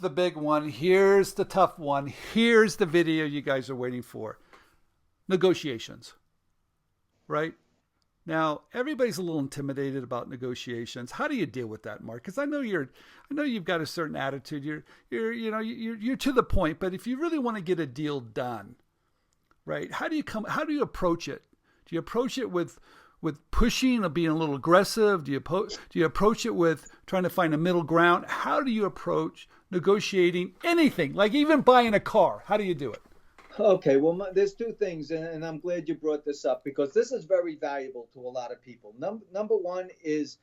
the big one. Here's the tough one. Here's the video you guys are waiting for. Negotiations, right? Now, everybody's a little intimidated about negotiations. How do you deal with that, Mark? Because I know you've got a certain attitude. You're to the point, but if you really want to get a deal done, right? How do you approach it? Do you approach it with pushing or being a little aggressive? Do you approach it with trying to find a middle ground? How do you approach negotiating anything, like even buying a car? How do you do it? Okay, well, there's two things, and I'm glad you brought this up because this is very valuable to a lot of people. Number one is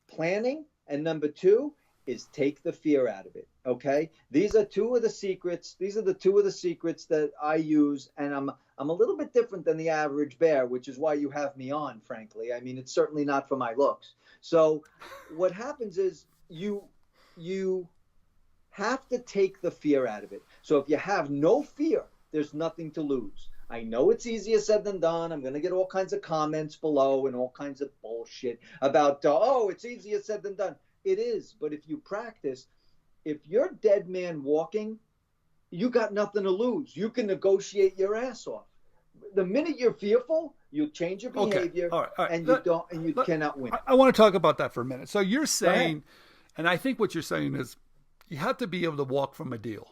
planning, and number two is take the fear out of it. Okay, these are two of the secrets. These are the two of the secrets that I use, and I'm a little bit different than the average bear, which is why you have me on. Frankly, I mean, it's certainly not for my looks. So, what happens is you have to take the fear out of it. So if you have no fear, there's nothing to lose. I know it's easier said than done. I'm going to get all kinds of comments below and all kinds of bullshit about, it's easier said than done. It is. But if you practice, if you're dead man walking, you got nothing to lose. You can negotiate your ass off. The minute you're fearful, you change your behavior, All right. and you cannot win. I want to talk about that for a minute. So you're saying, and I think what you're saying is you have to be able to walk from a deal.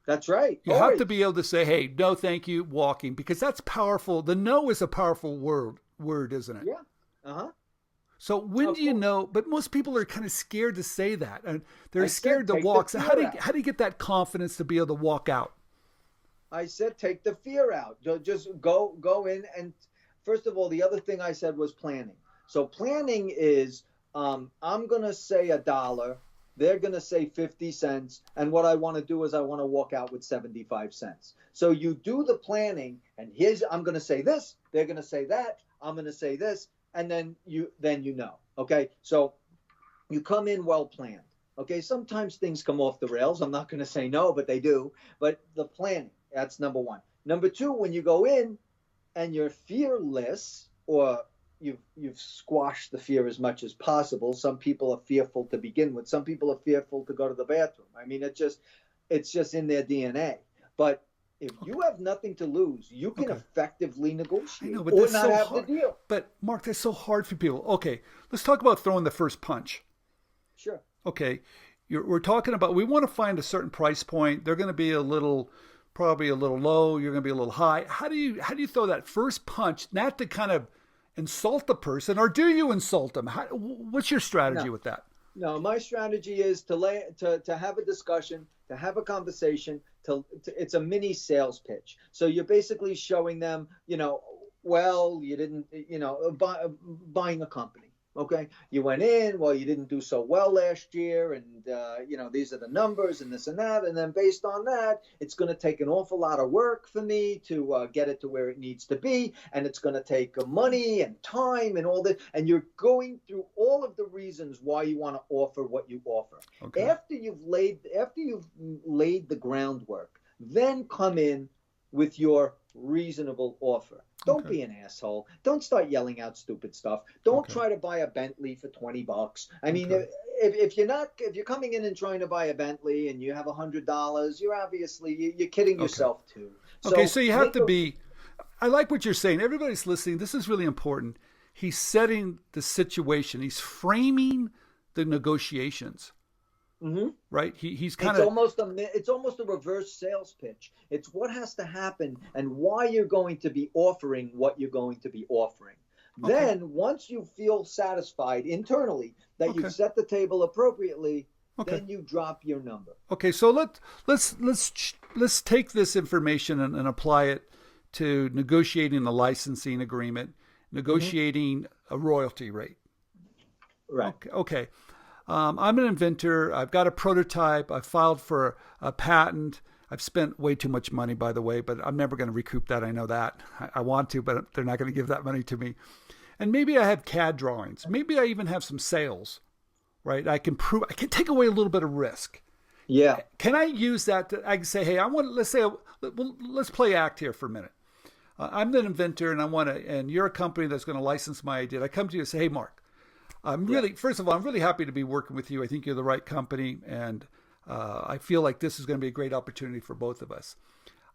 That's right. You have to be able to say, hey, no, thank you, walking, because that's powerful. The no is a powerful word, isn't it? Yeah. Uh-huh. So when do you know, but most people are kind of scared to say that, and they're scared to walk. So how do you get that confidence to be able to walk out? I said, take the fear out. Just go in. And first of all, the other thing I said was planning. So planning is, I'm going to say $1. They're going to say 50 cents. And what I want to do is I want to walk out with 75 cents. So you do the planning, and I'm going to say this. They're going to say that. I'm going to say this. And then you know. Okay. So you come in well planned. Okay. Sometimes things come off the rails. I'm not going to say no, but they do. But the planning, that's number one. Number two, when you go in and you're fearless, or you've squashed the fear as much as possible. Some people are fearful to begin with. Some people are fearful to go to the bathroom. I mean, it's just in their DNA. But if you have nothing to lose, you can effectively negotiate or not have the deal. But Mark, that's so hard for people. Okay, let's talk about throwing the first punch. Sure. Okay, we're talking about, we want to find a certain price point. They're going to be probably a little low. You're going to be a little high. How do you throw that first punch, not to kind of insult the person, or do you insult them? What's your strategy with that? No, my strategy is to have a discussion, to have a conversation. It's a mini sales pitch. So you're basically showing them, you didn't, buying a company. Okay, you went in, you didn't do so well last year, and these are the numbers and this and that, and then based on that, it's going to take an awful lot of work for me to get it to where it needs to be, and it's going to take money and time and all that, and you're going through all of the reasons why you want to offer what you offer. Okay. After you've laid the groundwork, then come in with your reasonure offer. Don't be an asshole. Don't start yelling out stupid stuff. Don't try to buy a Bentley for $20. I mean, if you're coming in and trying to buy a Bentley and you have $100, you're kidding yourself too. So you have to be. I like what you're saying. Everybody's listening. This is really important. He's setting the situation. He's framing the negotiations. Mm-hmm. Right? He's kind of. It's almost a reverse sales pitch. It's what has to happen and why you're going to be offering what you're going to be offering. Okay. Then once you feel satisfied internally that you've set the table appropriately, then you drop your number. Okay, so let's take this information and apply it to negotiating a licensing agreement, negotiating a royalty rate. Right. Okay. I'm an inventor. I've got a prototype. I filed for a patent. I've spent way too much money, by the way, but I'm never going to recoup that. I know that. I want to, but they're not going to give that money to me. And maybe I have CAD drawings. Maybe I even have some sales, right? I can take away a little bit of risk. Yeah. Can I use that? I can say, hey, let's play act here for a minute. I'm the inventor, and you're a company that's going to license my idea. I come to you and say, hey, Mark, first of all, I'm really happy to be working with you. I think you're the right company, and I feel like this is going to be a great opportunity for both of us.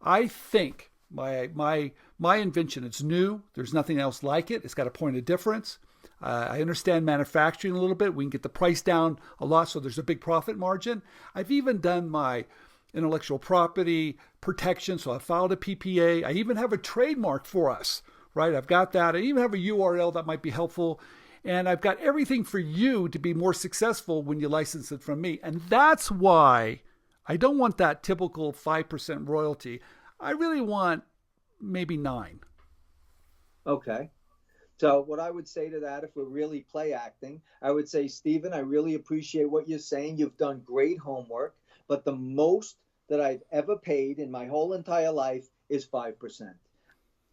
I think my invention, it's new. There's nothing else like it. It's got a point of difference. I understand manufacturing a little bit. We can get the price down a lot, so there's a big profit margin. I've even done my intellectual property protection, so I filed a PPA. I even have a trademark for us, right? I've got that. I even have a URL that might be helpful. And I've got everything for you to be more successful when you license it from me. And that's why I don't want that typical 5% royalty. I really want maybe 9. Okay. So what I would say to that, if we're really play acting, I would say, Stephen, I really appreciate what you're saying. You've done great homework, but the most that I've ever paid in my whole entire life is 5%.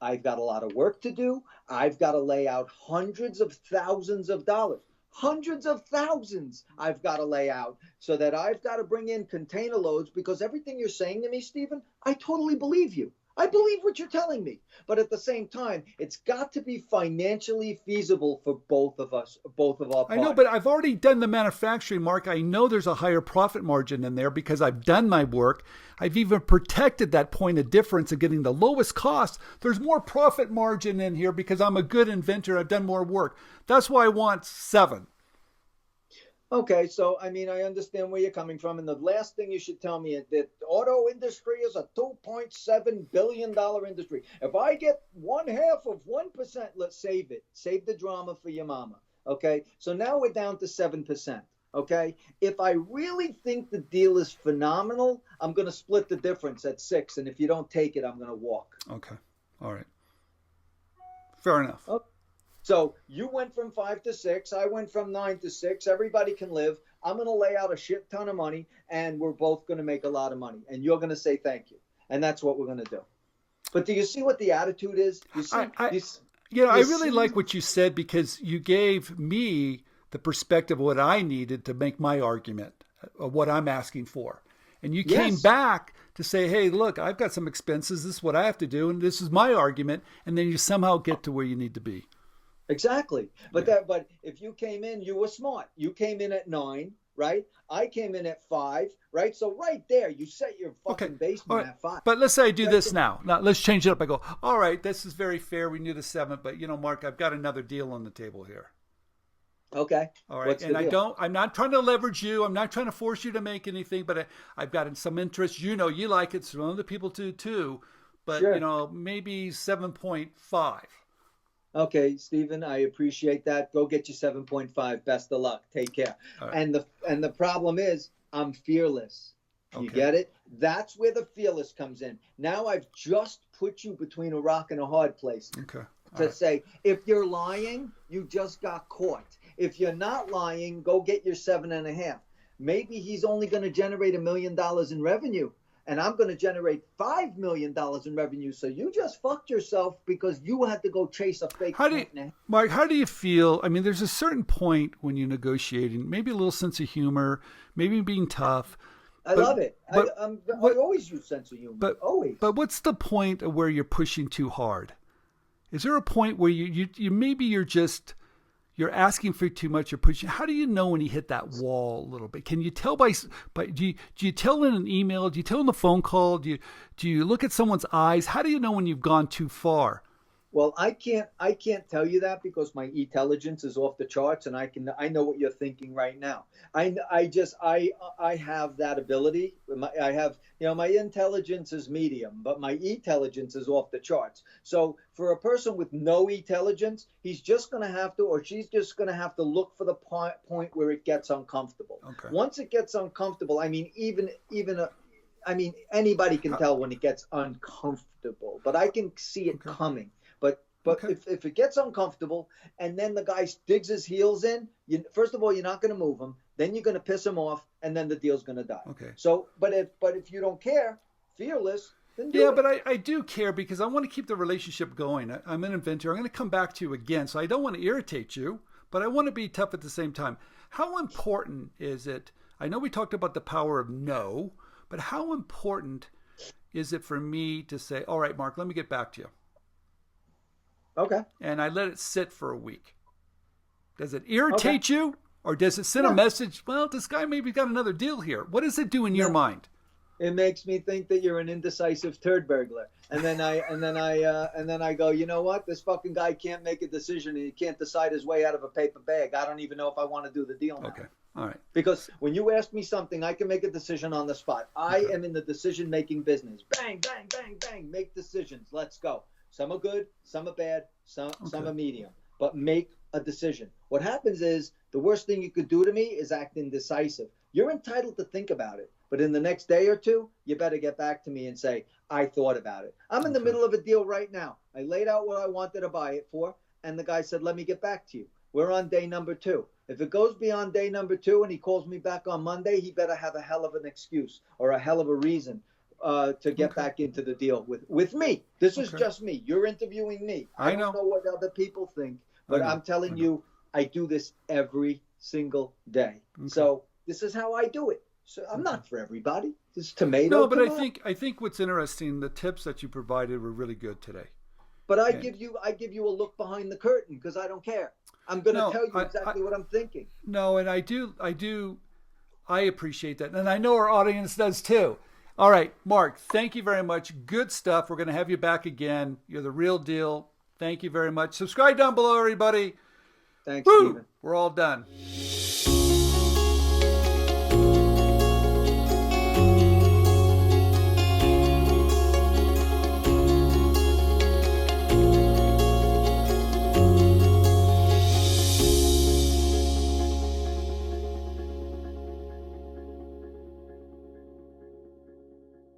I've got a lot of work to do. I've got to lay out hundreds of thousands of dollars. Hundreds of thousands I've got to lay out so that I've got to bring in container loads, because everything you're saying to me, Stephen, I totally believe you. I believe what you're telling me. But at the same time, it's got to be financially feasible for both of us, both of our parties. I know, but I've already done the manufacturing, Mark. I know there's a higher profit margin in there because I've done my work. I've even protected that point of difference of getting the lowest cost. There's more profit margin in here because I'm a good inventor. I've done more work. That's why I want 7. Okay, so I mean, I understand where you're coming from, and the last thing you should tell me is that the auto industry is a $2.7 billion industry. If I get 0.5%, let's save it. Save the drama for your mama. Okay, so now we're down to 7%. Okay, if I really think the deal is phenomenal, I'm going to split the difference at 6, and if you don't take it, I'm going to walk. Okay, all right, fair enough. Okay. So you went from 5 to 6. I went from 9 to 6. Everybody can live. I'm going to lay out a shit ton of money, and we're both going to make a lot of money. And you're going to say thank you. And that's what we're going to do. But do you see what the attitude is? You see, I really like what you said, because you gave me the perspective of what I needed to make my argument of what I'm asking for. And you came back to say, hey, look, I've got some expenses. This is what I have to do. And this is my argument. And then you somehow get to where you need to be. Exactly. But but if you came in, you were smart. You came in at 9, right? I came in at 5, right? So right there, you set your fucking basement at 5. But let's say I do this now. Now, let's change it up. I go, all right, this is very fair. We knew the 7, but Mark, I've got another deal on the table here. Okay. All right. And I'm not trying to leverage you. I'm not trying to force you to make anything, but I've got some interest. You like it. Some other people do too. But, sure. Maybe 7.5. Okay, Stephen, I appreciate that. Go get you 7.5. Best of luck. Take care. Right. And the problem is, I'm fearless. You get it? That's where the fearless comes in. Now I've just put you between a rock and a hard place. Okay. To say, if you're lying, you just got caught. If you're not lying, go get your 7.5. Maybe he's only going to generate $1 million in revenue, and I'm going to generate $5 million in revenue. So you just fucked yourself because you had to go chase a fake. Mark, how do you feel? I mean, there's a certain point when you're negotiating, maybe a little sense of humor, maybe being tough. I love it. I always use sense of humor. Always. But what's the point of where you're pushing too hard? Is there a point where you maybe you're asking for too much, you're pushing? How do you know when you hit that wall a little bit? Can you tell do you tell in an email? Do you tell in the phone call? Do you look at someone's eyes? How do you know when you've gone too far? Well, I can't tell you that because my intelligence is off the charts, and I know what you're thinking right now. I have that ability. I have, my intelligence is medium, but my intelligence is off the charts. So for a person with no intelligence, he's just going to have to, or she's just going to have to look for the point where it gets uncomfortable. Okay. Once it gets uncomfortable, I mean, anybody can tell when it gets uncomfortable, but I can see it coming. But if it gets uncomfortable and then the guy digs his heels in, first of all, you're not going to move him. Then you're going to piss him off, and then the deal's going to die. Okay. So, but if you don't care, fearless, then do it. But I do care because I want to keep the relationship going. I'm an inventor. I'm going to come back to you again, so I don't want to irritate you, but I want to be tough at the same time. How important is it? I know we talked about the power of no, but how important is it for me to say, all right, Mark, let me get back to you? Okay. And I let it sit for a week. Does it irritate you? Or does it send a message, well, this guy maybe got another deal here? What does it do in your mind? It makes me think that you're an indecisive turd burglar. And then I go, you know what? This fucking guy can't make a decision and he can't decide his way out of a paper bag. I don't even know if I want to do the deal now. Okay. All right. Because when you ask me something, I can make a decision on the spot. I am in the decision-making business. Bang, bang, bang, bang. Make decisions. Let's go. Some are good, some are bad, some are medium. But make a decision. What happens is the worst thing you could do to me is act indecisive. You're entitled to think about it. But in the next day or two, you better get back to me and say, I thought about it. I'm in the middle of a deal right now. I laid out what I wanted to buy it for, and the guy said, let me get back to you. We're on day number 2. If it goes beyond day number 2 and he calls me back on Monday, he better have a hell of an excuse or a hell of a reason to get back into the deal with me. This is just me. You're interviewing me. I don't know what other people think, but I'm telling you, I do this every single day. So this is how I do it. So I'm not for everybody. This tomato. No, but I think what's interesting, the tips that you provided were really good today. But I give you a look behind the curtain because I don't care. I'm going to tell you exactly what I'm thinking. No, and I appreciate that. And I know our audience does too. All right, Marc, thank you very much. Good stuff. We're going to have you back again. You're the real deal. Thank you very much. Subscribe down below, everybody. Thanks, Stephen. We're all done.